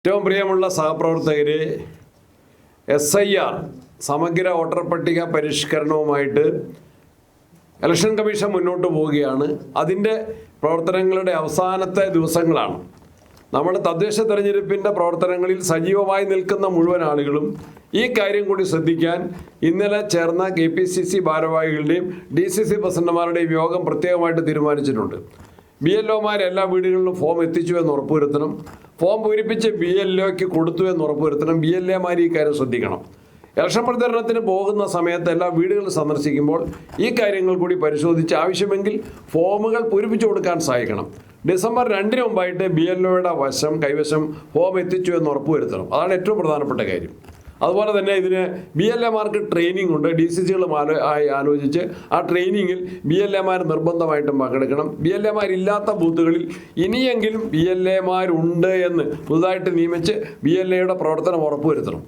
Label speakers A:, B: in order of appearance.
A: ഏറ്റവും പ്രിയമുള്ള സഹപ്രവർത്തകരെ, SIR സമഗ്ര വോട്ടർ പട്ടിക പരിഷ്കരണവുമായിട്ട് ഇലക്ഷൻ കമ്മീഷൻ മുന്നോട്ട് പോവുകയാണ്. അതിൻ്റെ പ്രവർത്തനങ്ങളുടെ അവസാനത്തെ ദിവസങ്ങളാണ്. നമ്മൾ തദ്ദേശ തെരഞ്ഞെടുപ്പിൻ്റെ പ്രവർത്തനങ്ങളിൽ സജീവമായി നിൽക്കുന്ന മുഴുവൻ ആളുകളും ഈ കാര്യം കൂടി ശ്രദ്ധിക്കാൻ ഇന്നലെ ചേർന്ന KPCC ഭാരവാഹികളുടെയും DCC പ്രസിഡന്റുമാരുടെയും യോഗം പ്രത്യേകമായിട്ട് തീരുമാനിച്ചിട്ടുണ്ട്. BLOമാർ എല്ലാ വീടുകളിലും ഫോം എത്തിച്ചു എന്ന് ഉറപ്പുവരുത്തണം. ഫോം പൂരിപ്പിച്ച് BLOയ്ക്ക് കൊടുത്തു എന്ന് ഉറപ്പുവരുത്തണം. BLAമാർ ഈ കാര്യം ശ്രദ്ധിക്കണം. ഇലക്ഷൻ പ്രചരണത്തിന് പോകുന്ന സമയത്ത് എല്ലാ വീടുകളും സന്ദർശിക്കുമ്പോൾ ഈ കാര്യങ്ങൾ കൂടി പരിശോധിച്ച് ആവശ്യമെങ്കിൽ ഫോമുകൾ പൂരിപ്പിച്ചു കൊടുക്കാൻ സഹായിക്കണം. ഡിസംബർ 2 മുമ്പായിട്ട് BLOയുടെ കൈവശം ഫോം എത്തിച്ചു എന്ന് ഉറപ്പുവരുത്തണം. അതാണ് ഏറ്റവും പ്രധാനപ്പെട്ട കാര്യം. അതുപോലെ തന്നെ ഇതിന് BLAമാർക്ക് ട്രെയിനിങ് ഉണ്ട്. DCCകളുമായി ആലോചിച്ച് ആ ട്രെയിനിങ്ങിൽ BLAമാർ നിർബന്ധമായിട്ടും പങ്കെടുക്കണം. BLAമാരില്ലാത്ത ബൂത്തുകളിൽ ഇനിയെങ്കിലും BLAമാരുണ്ട് എന്ന് പുതുതായിട്ട് നിയമിച്ച് BLAയുടെ പ്രവർത്തനം ഉറപ്പുവരുത്തണം.